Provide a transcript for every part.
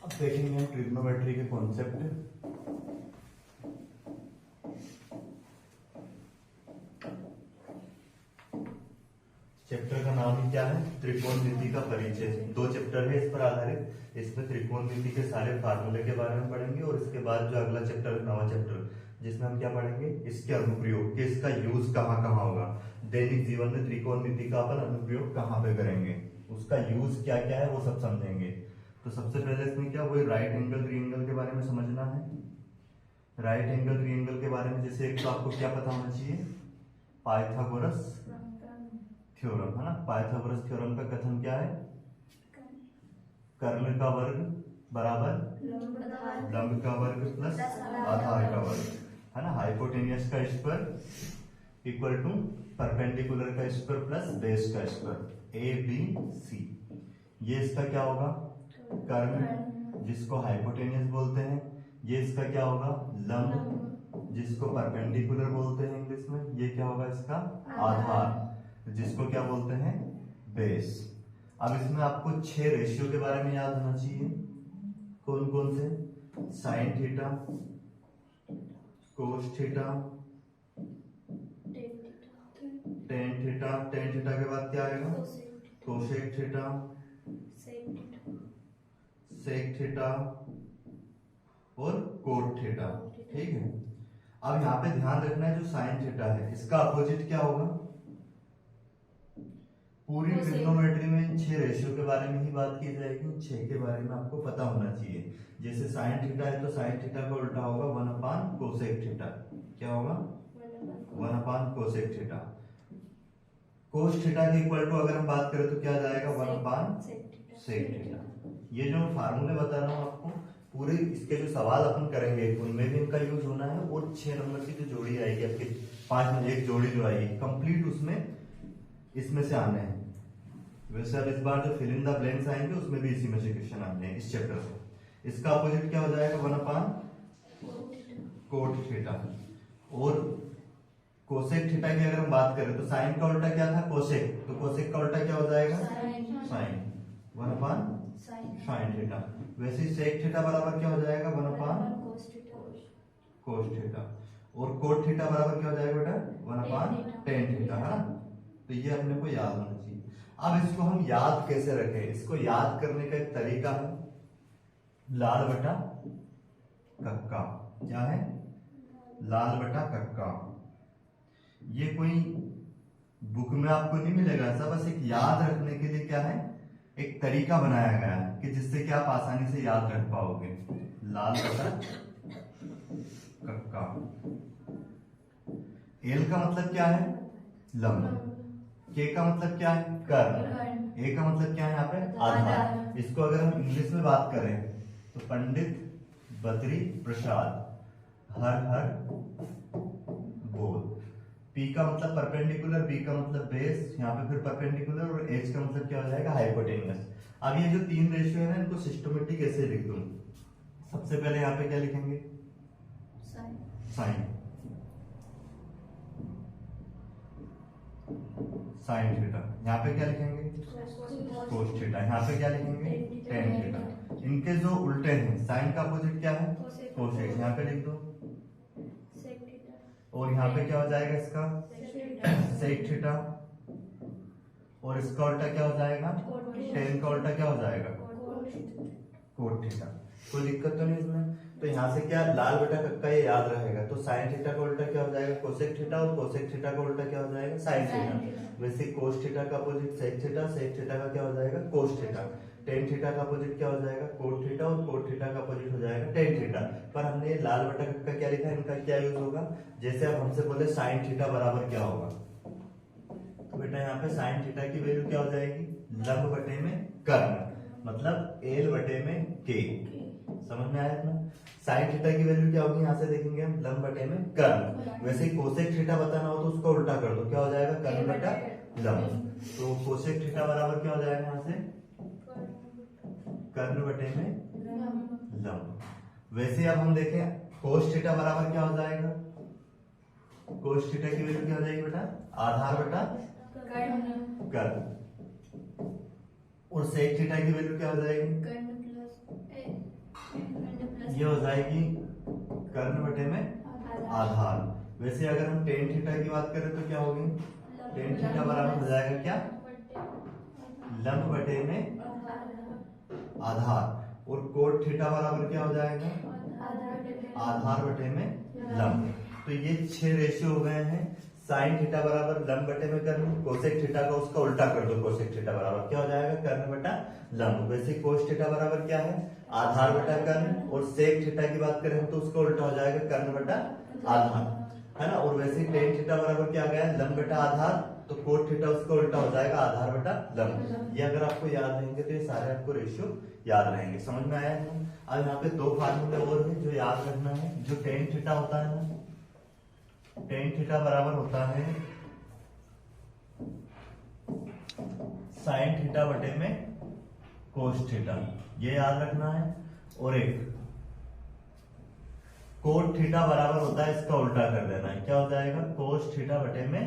अब देखेंगे हम ट्रिग्नोमेट्री के कॉन्सेप्ट। चैप्टर का नाम ही क्या है? त्रिकोणमिति का परिचय। 2 चैप्टर है इस पर आधारित। इसमें त्रिकोणमिति के सारे फार्मूले के बारे में पढ़ेंगे और इसके बाद जो अगला चैप्टर है, 9वां चैप्टर, जिसमें हम क्या पढ़ेंगे? इसके अनुप्रयोग कि इसका यूज कहाँ कहाँ होगा। दैनिक जीवन में त्रिकोणमिति का अपन अनुप्रयोग कहाँ पे करेंगे, उसका यूज क्या क्या है वो सब समझेंगे। तो सबसे पहले इसमें क्या, वही राइट एंगल ट्रायंगल के बारे में समझना है। राइट एंगल ट्रायंगल के बारे में जैसे एक तो आपको क्या पता होना चाहिए? पाइथागोरस थ्योरम, है ना। पाइथागोरस थ्योरम का कथन क्या है? कर्ण का वर्ग बराबर लंब का वर्ग प्लस आधार का वर्ग, है ना। हाइपोटेनियस का स्क्वायर इक्वल टू परपेंडिकुलर का स्क्वायर प्लस बेस का स्क्वायर, ए बी सी। ये इसका क्या होगा? कर्ण, जिसको हाइपोटेनियस बोलते हैं। ये इसका क्या होगा? लंब, जिसको परपेंडिकुलर बोलते हैं इंग्लिश में। ये क्या होगा? इसका आधार, जिसको क्या बोलते हैं? बेस। अब इसमें आपको 6 रेशियो के बारे में याद होना चाहिए। कौन कौन से? साइन थीटा, कोस theta, tan theta. Tan theta के बाद क्या आएगा? कोसेक थीटा, सेक थीटा और कोट थीटा। ठीक है। अब यहाँ पे ध्यान रखना है, जो साइन थीटा है इसका अपोजिट क्या होगा? पूरी ट्रिग्नोमेट्री में इन 6 रेशियो के बारे में ही बात की जाएगी। 6 के बारे में आपको पता होना चाहिए। जैसे साइन थीटा है तो साइन थीटा का उल्टा होगा 1 कोसेक थीटा। क्या होगा? 1 कोसेक थीटा। कोस थीटा के इक्वल टू अगर हम बात करें तो क्या आ जाएगा? 1 सेक थीटा। ये जो फॉर्मूले बता रहा हूँ आपको, पूरे इसके जो सवाल अपन करेंगे उनमें भी इनका यूज होना है। और 6 नंबर की जो जोड़ी आएगी आपकी, 5 में एक जोड़ी जो आएगी कंप्लीट, उसमें इसमें से आने हैं। वैसे अब इस बार जो फिल इन द ब्लैंक्स आएंगे उसमें भी इसी में से क्वेश्चन आने हैं इस चैप्टर से। इसका अपोजिट क्या हो जाएगा? 1 कोट थीटा। और कोसेक थीटा की अगर हम बात करें तो साइन का उल्टा क्या था? कोसेक। तो कोसेक का उल्टा क्या हो जाएगा? साइन। 1 sign theta. वैसे ही सेक थीटा बराबर क्या हो जाएगा? 1 कोस थीटा। और कोट थीटा बराबर क्या हो जाएगा बेटा? 1 टेन थीटा, है ना। तो ये अपने को याद होना चाहिए। अब इसको हम याद कैसे रखें? इसको याद करने का एक तरीका है, लाल बटा कक्का। क्या है? लाल बटा कक्का। ये कोई बुक में आपको नहीं मिलेगा ऐसा, बस एक याद रखने के लिए क्या है, एक तरीका बनाया गया है कि जिससे कि आप आसानी से याद रख पाओगे। लाल बटा कक्का। एल का मतलब क्या है? लंब। के का मतलब क्या है? कर्ण। ए का मतलब क्या है यहाँ पे? आधार। इसको अगर हम इंग्लिश में बात करें तो पंडित बद्री प्रसाद हर हर बोल। पी का मतलब परपेंडिकुलर, बी का मतलब बेस, यहाँ पे फिर परपेंडिकुलर, और एच का मतलब क्या हो जाएगा? हाइपोटेन्यूस। अब ये जो 3 रेशियो है ना, इनको सिस्टमेटिक कैसे लिख दूं? सबसे पहले यहाँ पे क्या लिखेंगे? साइन। Sine theta. यहाँ पे क्या लिखेंगे? Cos theta. यहाँ पे क्या लिखेंगे? Tan theta. इनके जो उल्टे हैं, साइन का अपोजिट क्या है? कोसेक। यहाँ पे लिख दो। और यहाँ पे क्या हो जाएगा इसका? Sec theta. और इसका उल्टा क्या हो जाएगा? टेन का उल्टा क्या हो जाएगा? Cot theta. कोई दिक्कत तो नहीं इसमें। तो यहाँ से क्या, लाल बटा कक्का ये याद रहेगा। तो साइन थीटा का उल्टा क्या हो जाएगा? Cosec theta. और कोसेक थीटा का उल्टा क्या हो जाएगा? Sine theta. वैसे कोस थीटा का opposite sec theta, sec theta का क्या हो जाएगा? Cos theta. टेन थीटा का अपोजिट क्या हो जाएगा? Cot theta. और कोट थीटा का अपोजिट हो जाएगा टेन थीटा। पर हमने लाल बटा कक्का क्या लिखा है, इनका क्या यूज होगा? जैसे अब हमसे बोले साइन थीटा बराबर क्या होगा, तो बेटा यहाँ पे साइन थीटा की वैल्यू क्या हो जाएगी? लंब बटे में कर्ण, मतलब एल बटे में के। समझ में आया इतना? साइन थीटा की वैल्यू क्या होगी? यहाँ से देखेंगे हम, लंब बटे में कर्ण। वैसे ही कोसेक थीटा बताना हो तो उसको उल्टा कर दो, क्या हो जाएगा? कर्ण बटा लंब। तो कोसेक थीटा बराबर क्या हो जाएगा यहाँ से? कर्ण बटे में लंब। वैसे अब हम देखें कोस थीटा बराबर क्या हो जाएगा? कोस थीटा की वैल्यू क्या हो जाएगी बेटा? आधार बटा कर्ण। और सेक थीटा की वैल्यू क्या हो जाएगी? ये हो जाएगी कर्ण बटे में आधार। वैसे अगर हम टेन थीटा की बात करें तो क्या होगी, टेन थीटा बराबर हो जाएगा क्या, लंब बटे में आधार, और कोट थीटा बराबर क्या हो जाएगा, आधार बटे में लंब। तो ये 6 रेशियो हो गए हैं। साइन थीटा बराबर लंब बटे में कर्ण, कोसेक थीटा का उसका उल्टा कर दो, कोसेक थीटा बराबर क्या हो जाएगा, कर्ण बटा लंब। वैसे कोस थीटा बराबर क्या है, आधार बटा कर्ण, और सेक थीटा की बात करें तो उसका उल्टा हो जाएगा कर्ण बटा आधार, है ना। और वैसे टेन थीटा बराबर क्या गया, लंब बटा आधार, तो कोट थीटा उसका उल्टा हो जाएगा आधार बटा लंब। ये अगर आपको याद रहेंगे तो ये सारे आपको रेशियो याद रहेंगे। समझ में आया है। अब यहाँ पे 2 फार्मूले और हैं जो याद रखना है। जो टेन थीटा होता है ना, टेन थीटा बराबर होता है साइन थीटा बटे में कोस थीटा, ये याद रखना है। और एक कोट थीटा बराबर होता है, इसका उल्टा कर देना है, क्या हो जाएगा, कोस थीटा बटे में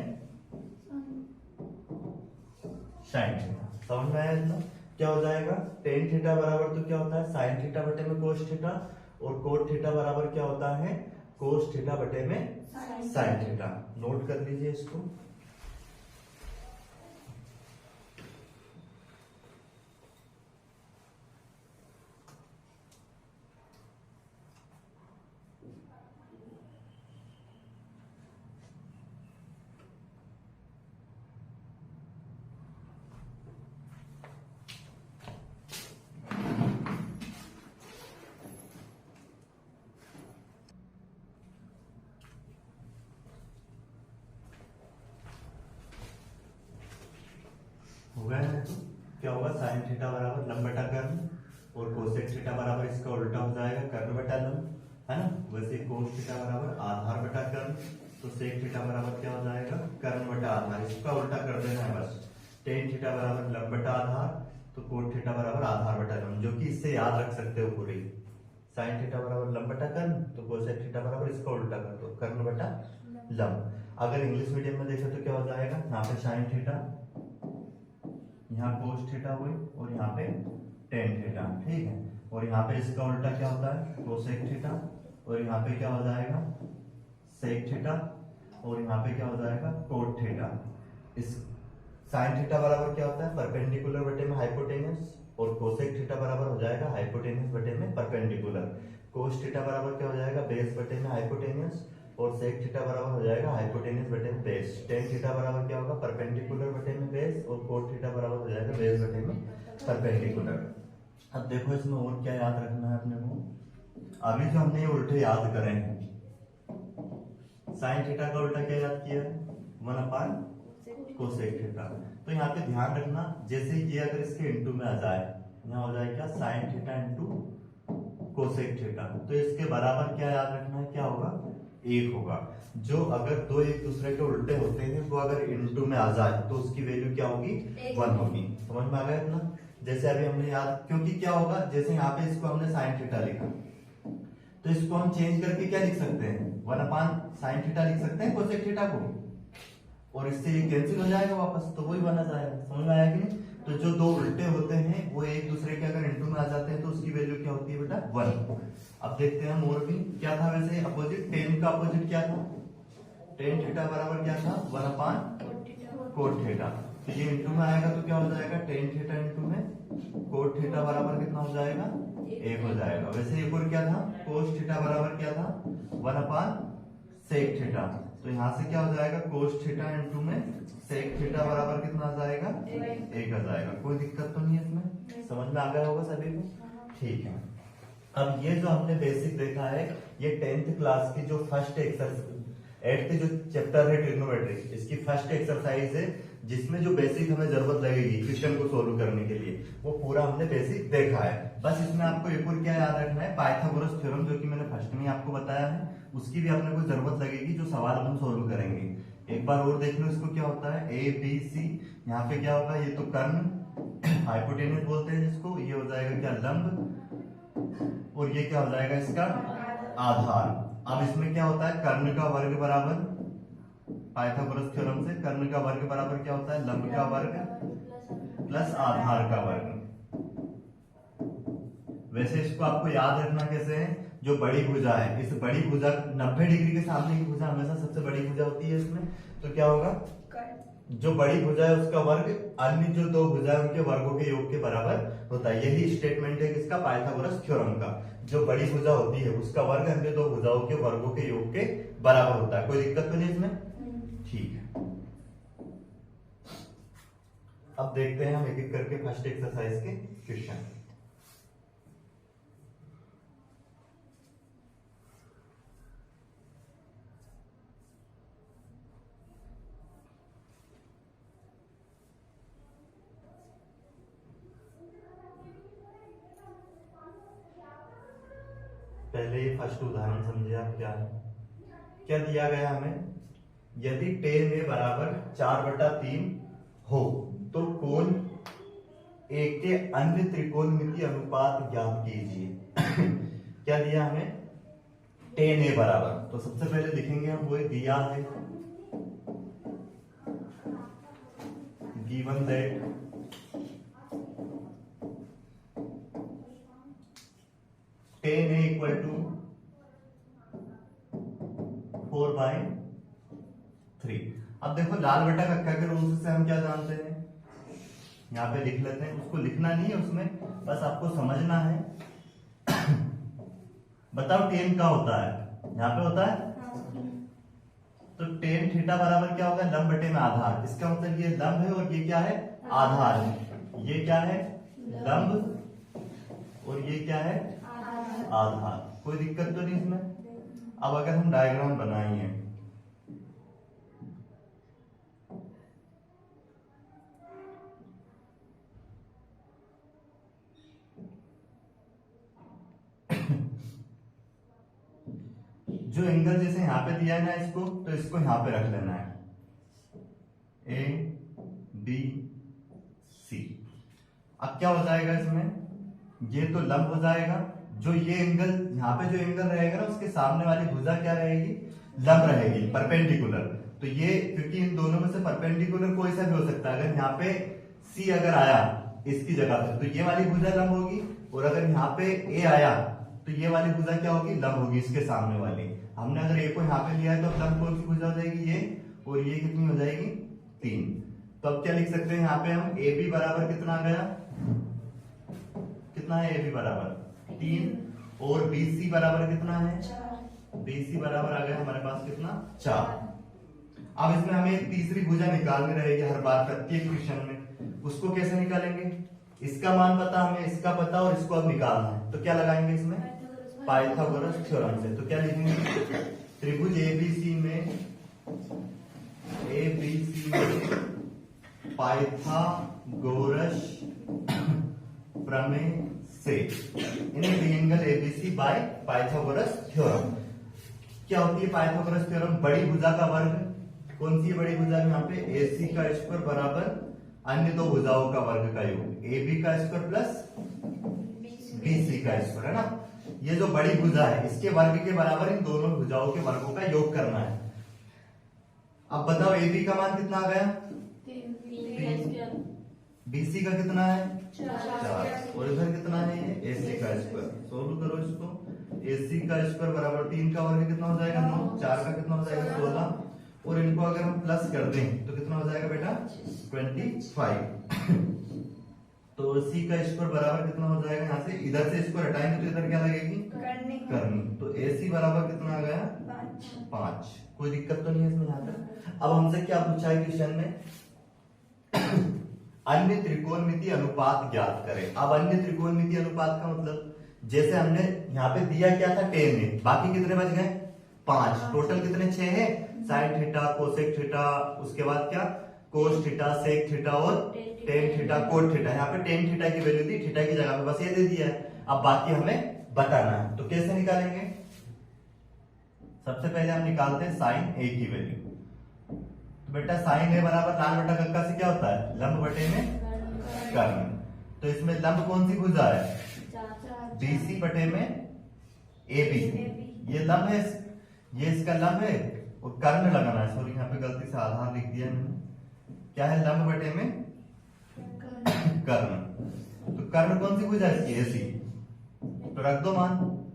साइन थीटा। समझ में आया इतना। क्या हो जाएगा, टेन थीटा बराबर तो क्या होता है साइन थीटा बटे में कोस थीटा, और कोट थीटा बराबर क्या होता है कोस थीटा बटे में साइन थीटा। नोट कर लीजिए इसको। हो गया है। तो क्या होगा, साइन थीटा बराबर लंब बटा कर्ण, और कोसेक थीटा बराबर इसका उल्टा हो जाएगा कर्ण बटा लंब, है ना। वैसे कोस थीटा बराबर आधार बटा कर्ण, तो सेक थीटा बराबर क्या हो जाएगा कर्ण बटा आधार, इसका उल्टा कर देना है बस। टेन थीटा बराबर लंब बटा आधार, तो कोट थीटा बराबर आधार बटा लंब, जो कि इससे याद रख सकते हो पूरी। साइन थीटा बराबर लंब बटा कर्ण, तो कोसेक थीटा बराबर इसका उल्टा कर दो कर्ण बटा लंब। अगर इंग्लिश मीडियम में देखो तो क्या हो जाएगा, यहाँ पे साइन थीटा, यहाँ कोस थीटा हुई, और यहाँ पे टेन थीटा, ठीक है। और यहाँ पे इसका उल्टा क्या होता है कोसेक थीटा, और यहाँ पे क्या हो जाएगा सेक थीटा, और यहाँ पे क्या हो जाएगा कोट थीटा। इस साइन थीटा बराबर क्या होता है परपेंडिकुलर बटे में हाइपोटेनस, और कोसेक थीटा बराबर हो जाएगा हाइपोटेनस बटे में परपेंडिकुलर। कोस थीटा बराबर क्या हो जाएगा बेस बटे में हाइपोटेनस, और सेक थीटा बराबर हो जाएगा हाइपोटेनस बटे में बेस। टेन थीटा बराबर क्या होगा परपेंडिकुलर बटे में बेस, और कोट थीटा बराबर हो जाएगा बेस बटे में परपेंडिकुलर। अब देखो इसमें और क्या याद रखना है अपने को। अभी जो हमने ये उल्टे याद करे हैं, साइन थीटा का उल्टा क्या याद किया, 1/cos कोसेक थीटा। तो यहाँ पे ध्यान रखना, जैसे ये अगर इसके इंटू में आ जाए, यहाँ हो जाएगा sine theta into cosec theta, तो इसके बराबर क्या याद रखना है, क्या होगा 1 होगा। जो अगर दो एक दूसरे के उल्टे होते हैं, वो अगर इनटू में आ जाए तो उसकी वैल्यू क्या होगी 1 होगी। समझ में आ गया इतना। जैसे अभी हमने याद, क्योंकि क्या होगा, जैसे यहाँ पे इसको हमने साइन थीटा लिखा, तो इसको हम चेंज करके क्या लिख सकते हैं 1/sin थीटा लिख सकते हैं कोसेक थीटा को, और इससे ये कैंसिल हो जाएगा वापस, तो वही बना जाएगा। समझ में आया कि नहीं। तो जो दो उल्टे होते हैं वो एक दूसरे के अगर इनटू में आ जाते हैं तो उसकी वैल्यू क्या होती है बेटा 1। अब देखते हैं हम और भी क्या था। वैसे अपोजिट, टेन का अपोजिट क्या था, टेन थीटा बराबर क्या था 1/cot थीटा। तो ये इंटू में आएगा तो क्या हो जाएगा टेन थीटा इंटू में कोट थीटा बराबर कितना हो जाएगा 1 हो जाएगा। वैसे एक और क्या था, कोस थीटा बराबर क्या था 1/sec थीटा। तो यहाँ से क्या हो जाएगा कोस थीटा इंटू में sec थीटा बराबर कितना आ जाएगा 1 आ जाएगा। कोई दिक्कत तो नहीं है इसमें, समझ में आ गया होगा सभी को। ठीक है, अब ये जो हमने बेसिक देखा है, ये 10th क्लास की जो फर्स्ट एक्सरसाइज, 8th जो चैप्टर है ट्रिग्नोमेट्री, इसकी फर्स्ट एक्सरसाइज है, जिसमें जो बेसिक हमें जरूरत लगेगी क्वेश्चन को सोल्व करने के लिए, वो पूरा हमने बेसिक देखा है। बस इसमें आपको एक और क्या याद रखना है, पाइथागोरस थ्योरम, जो कि मैंने फर्स्ट में आपको बताया है, उसकी भी अपने को जरूरत लगेगी जो सवाल हम सोल्व करेंगे। एक बार और देख लो इसको क्या होता है, ए बी सी, यहाँ पे क्या होगा, ये तो कर्ण हाइपोटेनस बोलते हैं जिसको, ये हो जाएगा क्या लंब, और ये क्या हो जाएगा इसका आधार। अब इसमें क्या होता है, कर्ण का वर्ग बराबर, पाइथागोरस थ्योरम से कर्ण का वर्ग बराबर क्या होता है लंब का वर्ग प्लस आधार का वर्ग। वैसे इसको आपको याद रखना कैसे है, जो बड़ी भुजा है, इस बड़ी भुजा 90 डिग्री के सामने की भुजा हमेशा सबसे बड़ी भुजा होती है इसमें, तो क्या होगा, जो बड़ी भुजा है उसका वर्ग अन्य जो दो भुजा है उनके वर्गों के योग के बराबर होता है। यही स्टेटमेंट है किसका, पाइथागोरस थ्योरम का। जो बड़ी भुजा होती है उसका वर्ग अन्य दो भुजाओं के वर्गों के योग के बराबर होता है। कोई दिक्कत तो नहीं इसमें, ठीक है। अब देखते हैं हम एक एक करके फर्स्ट एक्सरसाइज के क्वेश्चन। पहले ये फर्स्ट उदाहरण समझिए आप, क्या है, क्या दिया गया हमें, यदि tan a बराबर 4/3 हो तो कोण एक के अन्य त्रिकोणमितीय अनुपात ज्ञात कीजिए। क्या दिया हमें, tan a बराबर, तो सबसे पहले लिखेंगे हम वो दिया है, given that tan a equal to 4/3। अब देखो लाल बटा कक्का के रूल से हम क्या जानते हैं, यहाँ पे लिख लेते हैं, उसको लिखना नहीं है उसमें, बस आपको समझना है। बताओ tan क्या होता है, यहाँ पे होता है, तो tan थीटा बराबर क्या होगा, लंब बटे में आधार। इसका मतलब ये लंब है और ये क्या है, आधार है। ये क्या है, लंब और ये क्या है, आधार। कोई दिक्कत तो नहीं इसमें। अब अगर हम डायग्राम बनाएंगे, जो एंगल जैसे यहां पे दिया है ना इसको, तो इसको यहां पे रख लेना है, ए बी सी। अब क्या हो जाएगा इसमें, ये तो लंब हो जाएगा, जो ये एंगल यहाँ पे जो एंगल रहेगा ना उसके सामने वाली भुजा क्या रहेगी, लंब रहेगी, परपेंडिकुलर। तो ये क्योंकि इन दोनों में से परपेंडिकुलर कोई सा भी हो सकता है, अगर यहाँ पे सी अगर आया इसकी जगह पे तो ये वाली भुजा लंब होगी, और अगर यहाँ पे ए आया तो ये वाली भुजा क्या होगी, लंब होगी इसके सामने वाली। हमने अगर ए को यहाँ पे लिया है तो लंब कौन सी भुजा हो जाएगी, ये, और ये कितनी हो जाएगी, 3। तो अब क्या लिख सकते हैं यहाँ पे हम, ए बी बराबर कितना आ गया, कितना है ए बी बराबर 3, और बी सी बराबर कितना है, बी सी बराबर आ गया हमारे पास कितना, 4। अब इसमें हमें एक तीसरी भुजा निकालनी रहेगी हर बार प्रत्येक क्वेश्चन में। उसको कैसे निकालेंगे, इसका मान पता हमें, इसका पता, और इसको अब निकालना है, तो क्या लगाएंगे इसमें, पाइथागोरस थ्योरम से। तो क्या लिखेंगे, त्रिभुज एबीसी में पाइथागोरस प्रमेय से in triangle ABC by Pythagoras theorem. क्या होती है पाइथागोरस थ्योरम, बड़ी भुजा का वर्ग, कौन सी बड़ी भुजा, यहाँ पे AC का स्क्वायर बराबर अन्य दो भुजाओं का वर्ग का योग, AB का स्क्वायर प्लस BC का स्क्वायर, है ना। ये जो बड़ी भुजा है इसके वर्ग के बराबर इन दोनों भुजाओं के वर्गों का योग करना है। अब बताओ AB का मान कितना आ गया, 3, BC का कितना है, 4, और इधर कितना है, ये AC का स्क्वायर। सोल्व करो इसको, AC का स्क्वायर बराबर 3 का वर्ग कितना हो जाएगा, 9, 4 का कितना हो जाएगा, 16, और इनको अगर हम प्लस कर दें तो कितना हो जाएगा बेटा, 25। तो AC का स्क्वायर बराबर कितना हो जाएगा, यहाँ से इधर से स्क्वायर हटाएंगे तो इधर क्या लगेगी, करनी। तो AC बराबर कितना आ गया, 5। कोई दिक्कत तो नहीं है इसमें यहाँ तक। अब हमसे क्या पूछा है क्वेश्चन में, अन्य त्रिकोणमितीय अनुपात ज्ञात करें। अब अन्य त्रिकोणमितीय अनुपात का मतलब, जैसे हमने यहाँ पे दिया क्या था, tan में, बाकी कितने बच गए, 5, टोटल कितने, 6 है, साइन थीटा, कोसेक थीटा, उसके बाद क्या, कोस थीटा, सेक थीटा और टेन थीटा, कोट थीटा। यहाँ पे टेन थीटा की वैल्यू थी, थीटा की जगह पे बस ये दे दिया है। अब बाकी हमें बताना है, तो कैसे निकालेंगे, सबसे पहले हम निकालते हैं साइन ए की वैल्यू। तो बेटा साइन ए बराबर लाल बटा कक्का से क्या होता है, लंब बटे में कर्ण। तो इसमें लंब कौन सी भुजा है, BC बटे में AB। ये लंब है, ये इसका लंब है, और कर्ण लगाना है, सॉरी यहाँ पे गलती से आधार लिख दिया मैंने, क्या है, लंब बटे में कर्ण। तो कर्ण कौन सी भुजा है इसकी, AC। तो रख दो मान,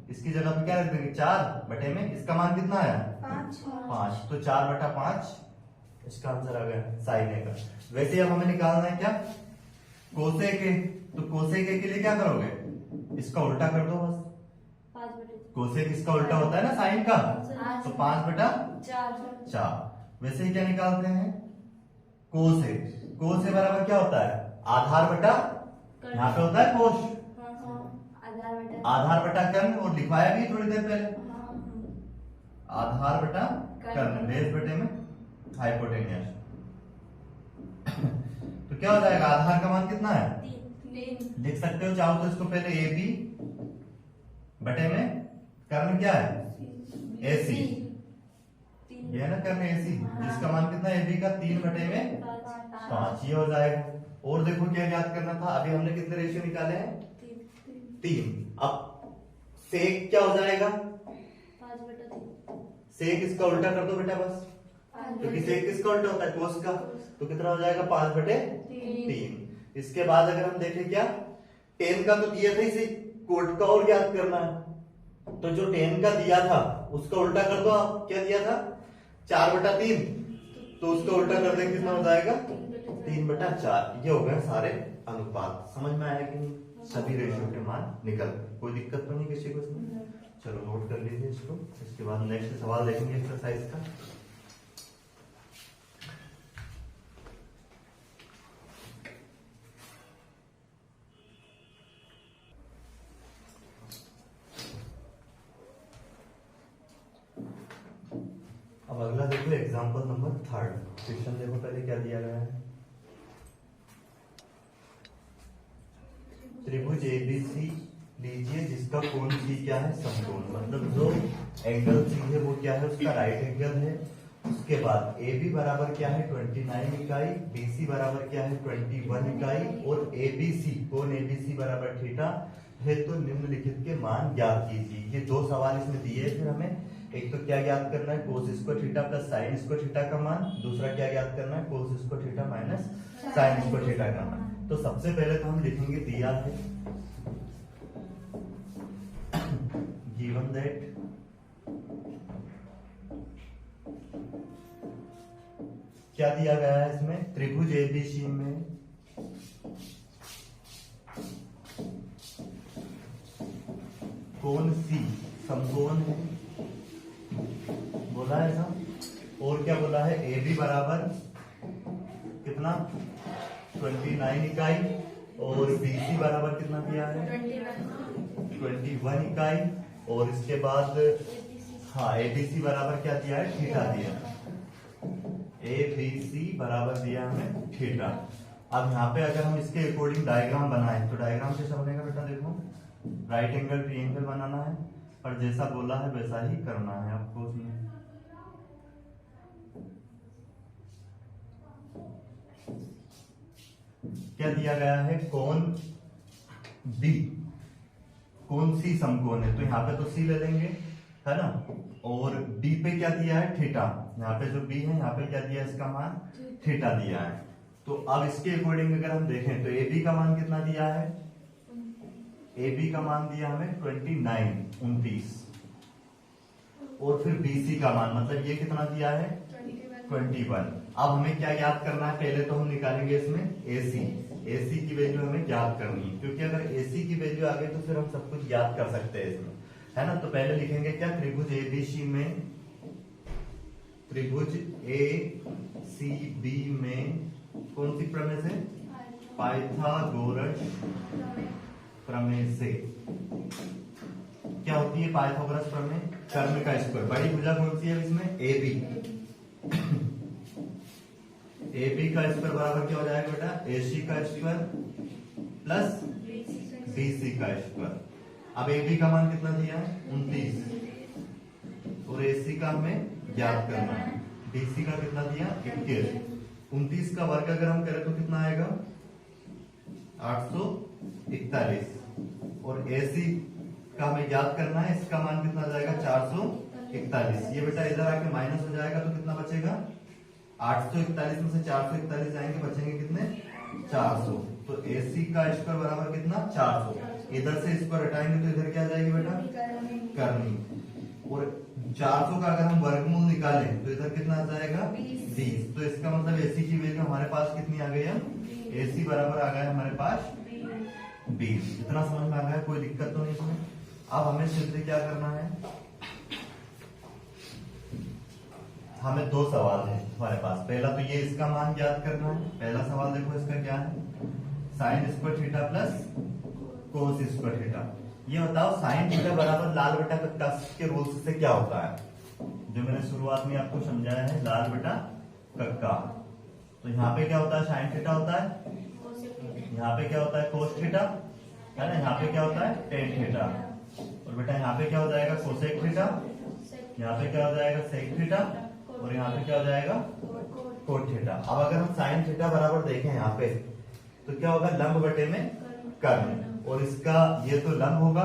इसकी जगह पे क्या रख देंगे 4 बटे में इसका मान कितना आया 5, तो 4/5 इसका आंसर आ गया साइन ए का। वैसे अब हमें निकालना है क्या कोसेक ए, तो कोसेक ए के लिए क्या करोगे इसका उल्टा कर दो बस, कोसेक इसका उल्टा होता है ना साइन का, तो 5/4। वैसे ही क्या निकालते हैं कोस ए, कोस ए बराबर क्या होता है आधार बटा, यहाँ पे होता है कोश, आधार बटा कर्ण, और लिखवाया भी थोड़ी देर पहले आधार बटा कर्ण, बेस बटे में हाइपोटेनियस। तो क्या हो जाएगा आधार का मान कितना है 3, लिख सकते हो चाहो तो इसको पहले ए बी बटे में कर्ण क्या है AC, ये है ना कर्ण AC, जिसका मान कितना है AB का 3 बटे में 5, ये हो जाएगा। और देखो क्या याद करना था, अभी हमने कितने रेशियो निकाले हैं 3। अब सेक क्या हो जाएगा 5/3, सेक इसका उल्टा कर दो बेटा बस, क्योंकि सेक किसका उल्टा होता है कोस का, तो कितना हो जाएगा 5/3। इसके बाद अगर हम देखें क्या टेन का तो दिया था इसे कोट का और ज्ञात करना है, तो जो 10 का दिया था उसका उल्टा कर दो आप, क्या दिया था 4/3, तो उसका उल्टा कर देंगे कितना हो जाएगा 3/4। ये हो गए सारे अनुपात, समझ में आया कि नहीं, सभी रेशियो के मान निकल गए, कोई दिक्कत तो नहीं किसी को इसमें। चलो नोट कर लीजिए इसको, इसके बाद नेक्स्ट सवाल देखेंगे एक्सरसाइज का। अब अगला देखो एग्जांपल नंबर 3। क्वेश्चन देखो पहले क्या दिया गया है, त्रिभुज ABC लीजिए जिसका कोण C क्या है समकोण, मतलब जो एंगल C है वो क्या है उसका राइट एंगल है। उसके बाद AB बराबर क्या है 29 इकाई, BC बराबर क्या है 21 इकाई, और ABC कोण ABC बराबर थीटा है, तो निम्नलिखित के मान ज्ञात कीजिए। ये 2 सवाल इसमें दिए फिर हमें, एक तो क्या ज्ञात करना है cos square theta plus sign square theta का मान, दूसरा क्या ज्ञात करना है cos square theta minus sine square theta का मान। तो सबसे पहले तो हम लिखेंगे दिया है गिवन दैट क्या दिया गया है इसमें त्रिभुज ABC में कोण C समकोण है, बोला है ऐसा, और क्या बोला है AB बराबर कितना 29 इकाई, और BC बराबर कितना दिया है 21 इकाई, और इसके बाद हाँ ABC बराबर क्या दिया है थीटा दिया, ABC बराबर दिया हमें थीटा। अब यहाँ पे अगर हम इसके अकॉर्डिंग डायग्राम बनाएं तो डायग्राम कैसा बनेगा बेटा, देखो राइट एंगल ट्रायंगल बनाना है और जैसा बोला है वैसा ही करना है आपको। उसमें क्या दिया गया है कोण B, कोण C समकोण है, तो यहाँ पे तो C ले लेंगे है ना, और B पे क्या दिया है थीटा, यहाँ पे जो B है यहाँ पे क्या दिया है इसका मान थीटा दिया है। तो अब इसके अकॉर्डिंग अगर हम देखें तो AB का मान कितना दिया है, AB का मान दिया हमें 29 और फिर BC का मान मतलब ये कितना दिया है 21। अब हमें क्या याद करना है, पहले तो हम निकालेंगे इसमें AC की वैल्यू हमें ज्ञात करनी है, क्योंकि अगर AC की वैल्यू आ गई तो फिर हम सब कुछ ज्ञात कर सकते हैं इसमें, है ना। तो पहले लिखेंगे क्या त्रिभुज ABC में, त्रिभुज ACB में कौन सी प्रमेय से, पाइथागोरस प्रमेय से। क्या होती है पाइथागोरस प्रमेय, कर्ण का स्क्वायर, बड़ी भुजा कौन सी है इसमें AB, AB का स्क्वायर बराबर क्या हो जाएगा बेटा AC का स्क्वायर प्लस BC का स्क्वायर। अब AB का मान कितना दिया है 29 और AC का हमें ज्ञात करना है, BC का कितना दिया 21। 29 का वर्ग अगर हम करें तो कितना आएगा 841, और AC का हमें ज्ञात करना है, इसका मान कितना आ जाएगा 441। ये बेटा इधर आके माइनस हो जाएगा तो कितना बचेगा 841 में से 441 जाएंगे, बचेंगे कितने 400। तो AC का स्क्वायर बराबर कितना 400। इधर से इसको हटाएंगे तो इधर क्या आ जाएगी बेटा? करनी। और 400 का अगर हम वर्गमूल निकालें तो इधर कितना आ जाएगा? 20। तो इसका मतलब AC की वैल्यू हमारे पास कितनी आ गई है? AC बराबर आ गया हमारे पास 20। इतना समझ में आ गया? कोई दिक्कत तो नहीं इसमें? अब हमें सिर्फ क्या करना है, हमें दो सवाल है हमारे पास। पहला तो ये इसका मान ज्ञात करना है। पहला सवाल देखो इसका क्या है, sign square theta plus cos square theta. ये बताओ साइन थीटा बराबर लाल बटा कक्का के रूल्स से क्या होता है, जो मैंने शुरुआत में आपको समझाया है, लाल बटा कक्का। तो यहाँ पे क्या होता है? साइन थीटा होता है, यहाँ पे क्या होता है? कोस थीटा, है ना। यहाँ पे क्या होता है? Tan theta. और बेटा यहाँ पे क्या हो जाएगा? Cosec theta. यहाँ पे क्या हो जाएगा? Sec theta. और यहाँ पे क्या हो जाएगा? Cot theta. अब अगर हम साइन थीटा बराबर देखें यहाँ पे तो क्या होगा? लंब बटे में कर्ण। और इसका ये तो लंब होगा,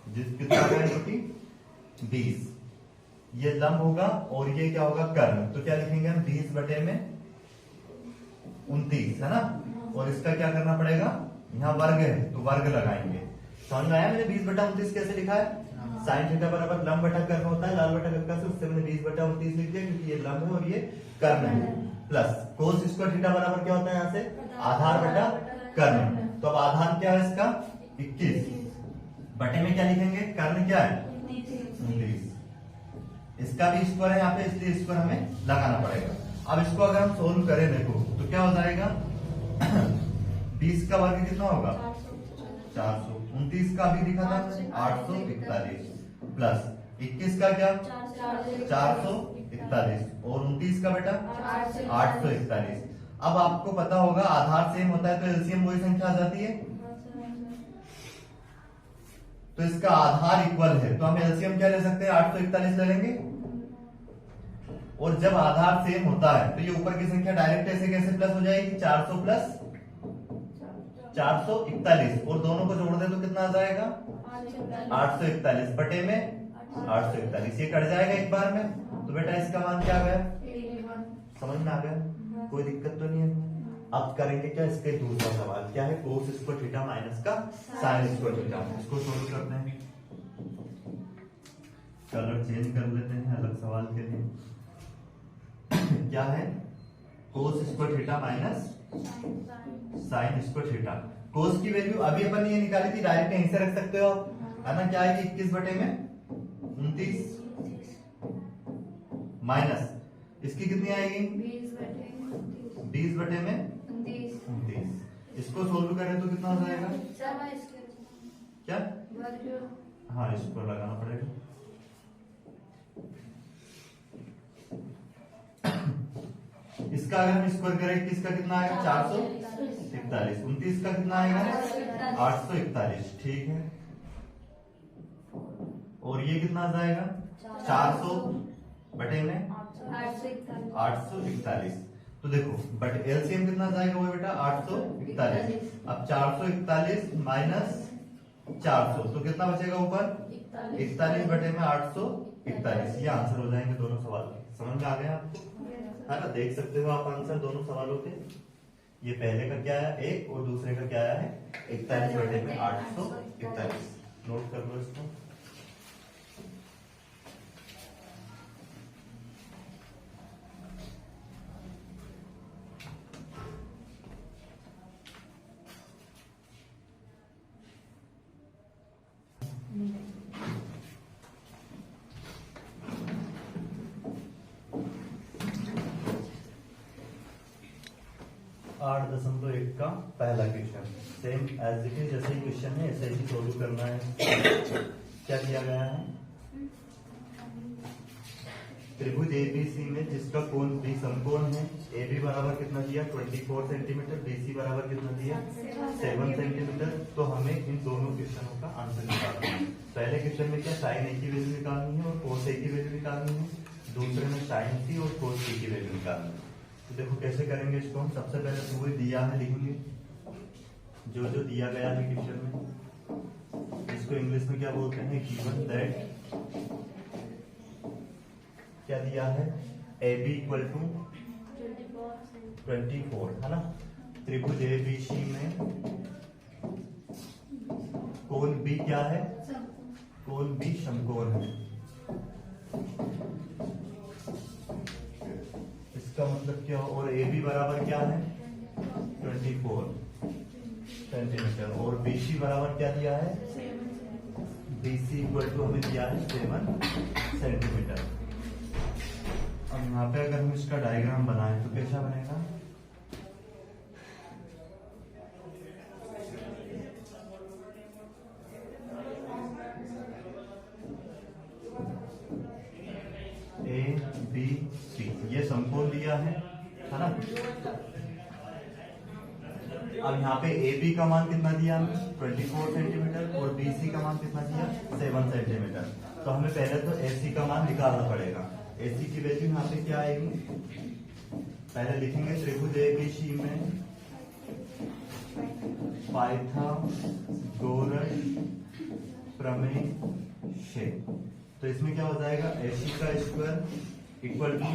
जिस कितना होगा? 20। ये लंब होगा और ये क्या होगा? कर्ण। तो क्या लिखेंगे हम? 20 बटे में 29, है ना। और इसका क्या करना पड़ेगा? यहाँ वर्ग है तो वर्ग लगाएंगे। समझ में आया? मैंने 20 बटा 29 कैसे लिखा है? साइन थीटा बराबर लंब बटा कर्ण होता है, लाल बटा कक्का से, उससे मैंने 20 बटा 29 लिख दिया क्योंकि ये लंब है और ये कर्ण है। प्लस कोस स्क्वायर थीटा बराबर क्या होता है? यहाँ से आधार बटा कर्ण। तो अब आधार क्या है इसका? 21 बटे में क्या लिखेंगे? कर्ण क्या है? 29। इसका भी स्क्वायर है यहाँ पे, इसलिए स्क्वायर हमें लगाना पड़ेगा। अब इसको अगर हम सोल्व करें देखो तो क्या हो जाएगा? 20 का वर्ग कितना होगा? 400। 29 का भी दिखा था 841 प्लस 21 का क्या? 441 और 29 का बेटा 841। अब आपको पता होगा आधार सेम होता है तो एलसीएम वही संख्या आ जाती है। तो इसका आधार इक्वल है तो हम एलसीएम क्या ले सकते हैं? 841 ले लेंगे। और जब आधार सेम होता है तो ये ऊपर की संख्या डायरेक्ट ऐसे कैसे प्लस हो जाएगी? 400 प्लस 441 और दोनों को जोड़ दे तो कितना आ जाएगा? 841 बटे में 841। ये कट जाएगा एक बार में, तो बेटा इसका मान क्या आ गया? समझ में आ गया? कोई दिक्कत तो नहीं है? अब करेंगे क्या? इसके दूसरा सवाल क्या है? कोस स्क्वायर थीटा माइनस का साइन स्क्वायर थीटा। इसको सोल्व करते हैं। कलर चेंज कर लेते हैं अलग सवाल के लिए। क्या है? Cos square theta minus sine square theta. Cos की वैल्यू अभी अपन ने ये निकाली थी, डायरेक्ट यहीं से रख सकते हो आप, है ना। क्या है? 21 बटे में 29 माइनस इसकी कितनी आएगी? 20 बटे में 29। इसको सोल्व करें तो कितना हो जाएगा? क्या? हाँ, इसको लगाना पड़ेगा। इसका अगर हम स्क्वायर करें किसका कितना आएगा? 441। 29 का कितना आएगा? 841। ठीक है। और ये कितना आ जाएगा? 400 बटे में 841। तो देखो बट एलसीएम कितना आ जाएगा? वो बेटा 841। अब 441 माइनस 400 तो कितना बचेगा ऊपर? 41 बटे में 841। ये आंसर हो जाएंगे दोनों सवाल। समझ में आ गया आपको? है ना। देख सकते हो आप आंसर दोनों सवालों के। ये पहले का क्या आया 1 और दूसरे का क्या आया है 41 बटे में 841। नोट कर लो इसको। आठ दशमलव एक का पहला question same as it is, जैसे ही क्वेश्चन है ऐसे ही सोल्व करना है। क्या दिया गया है? त्रिभुज एबीसी में जिसका कोण बी समकोण है, AB बराबर कितना दिया? 24 सेंटीमीटर, BC बराबर कितना दिया? 7 सेंटीमीटर। तो हमें इन दोनों क्वेश्चनों का आंसर निकालना है। पहले क्वेश्चन में क्या साइन ए की वैल्यू निकालनी है और कोस ए की वैल्यू निकालनी है। दूसरे में साइन सी और कोस सी की वैल्यू निकालनी है। तो देखो कैसे करेंगे इसको हम। सबसे पहले तो वही दिया है लिखेंगे, जो जो दिया गया है क्वेश्चन में। इसको इंग्लिश में क्या बोलते हैं? Given that. क्या दिया है? AB इक्वल टू 24, है ना। त्रिभुज ABC में कोण बी क्या है, सब कोण बी समकोण है। इसका मतलब क्या हो, और ए बी बराबर क्या है 24 सेंटीमीटर, और बी सी बराबर क्या दिया है, बी सी इक्वल टू हमें दिया है 7 सेंटीमीटर। अब यहाँ पे अगर हम इसका डायग्राम बनाएं तो कैसा बनेगा, ए बी सी, ये समकोण दिया है ना। अब यहाँ पे ए बी का मान कितना दिया हमें 24 सेंटीमीटर, और बी सी का मान कितना दिया 7 सेंटीमीटर। तो हमें पहले तो ए सी का मान निकालना पड़ेगा। ए सी की वैल्यू यहाँ पे क्या आएगी, पहले लिखेंगे त्रिभुज ए बी सी में पाइथागोरस प्रमेय से, तो इसमें क्या हो जाएगा ए सी का square equal to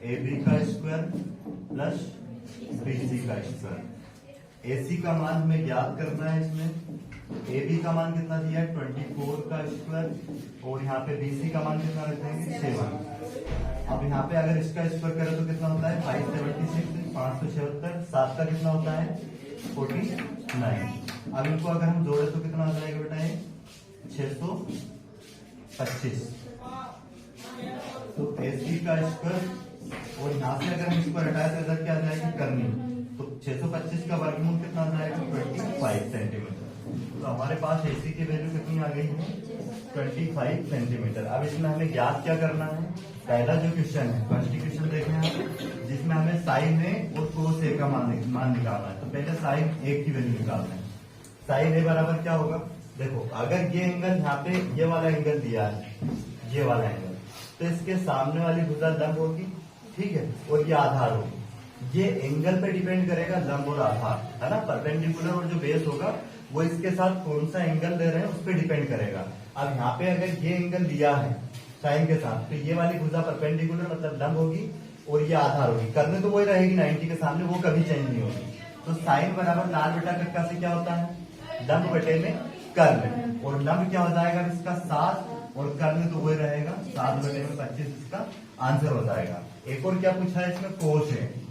A B का स्क्वायर प्लस बी सी का स्क्वायर। ए सी का मान हमें ज्ञात करना है, इसमें ए बी का मान कितना दिया है 24 का स्क्वायर, और यहाँ पे बी सी का मान कितना रख देंगे 7। अब यहाँ पे अगर इसका स्क्वायर करें तो कितना होता है 576, 576, 7 का कितना होता है 49। अब इनको अगर हम जोड़े तो कितना हो जाएगा बेटा ये 625। तो ए सी का स्क्वायर, और यहाँ से अगर हम इसको हटाए तो इधर क्या आ जाएगी करनी, तो 625 का वर्गमूल कितना आ जाएगा 25 सेंटीमीटर। तो हमारे पास ए सी की वैल्यू कितनी आ गई है 25 सेंटीमीटर। अब इसमें हमें ज्ञात क्या करना है, पहला जो क्वेश्चन है फर्स्ट क्वेश्चन देखना है जिसमें हमें साइन ए और कोस ए का मान निकालना है। तो पहले साइन ए की वैल्यू निकालना है। साइन ए बराबर क्या होगा, देखो अगर ये एंगल यहाँ पे ये वाला एंगल दिया है, ये वाला एंगल, तो इसके सामने वाली भुजा लंब होगी, ठीक है, और ये आधार होगी। ये एंगल पे डिपेंड करेगा लंब और आधार, है ना, परपेंडिकुलर, और जो बेस होगा वो इसके साथ कौन सा एंगल ले रहे हैं उस पर डिपेंड करेगा। अब यहाँ पे अगर ये एंगल दिया है साइन के साथ, तो ये वाली भुजा परपेंडिकुलर मतलब लंब होगी, और ये आधार होगी। करने तो वही रहेगी 90 के सामने, वो कभी चेंज नहीं होगी। तो साइन बराबर लाल बटा कक्का से क्या होता है लंब बटे में कर्ण, और लंब क्या हो जाएगा इसका 7, और कर्ण तो वही रहेगा 7 बटे में 25, इसका आंसर हो जाएगा। एक और क्या पूछा है इसमें कोस है,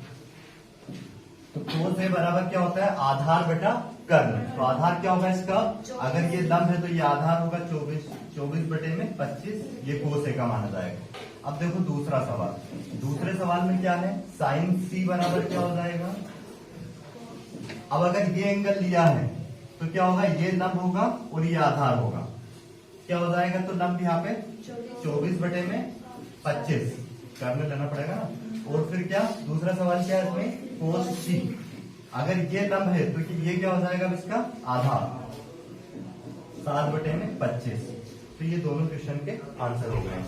तो कोस ए बराबर क्या होता है आधार बटा कर्ण। तो आधार क्या होगा इसका, अगर ये लंब है तो ये आधार होगा 24 बटे में 25, ये कोस ए का माना जाएगा। अब देखो दूसरा सवाल, दूसरे सवाल में क्या है साइन सी बराबर क्या हो जाएगा। अब अगर ये एंगल लिया है तो क्या होगा, ये लंब होगा और ये आधार होगा, क्या हो जाएगा, तो लंब यहाँ पे 24 बटे में 25 करने लेना पड़ेगा ना। और फिर क्या दूसरा सवाल क्या है इसमें कोस सी, अगर ये लंब है तो ये क्या हो जाएगा इसका आधार 7 बटे में 25। तो ये दोनों क्वेश्चन के आंसर हो गए।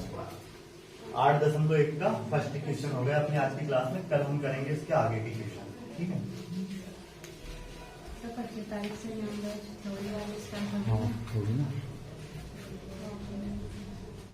8.1 का फर्स्ट क्वेश्चन हो गया अपनी आज की क्लास में। कल हम करेंगे इसके आगे के क्वेश्चन, ठीक है। 25 तारीख से हाँ, थोड़ी ना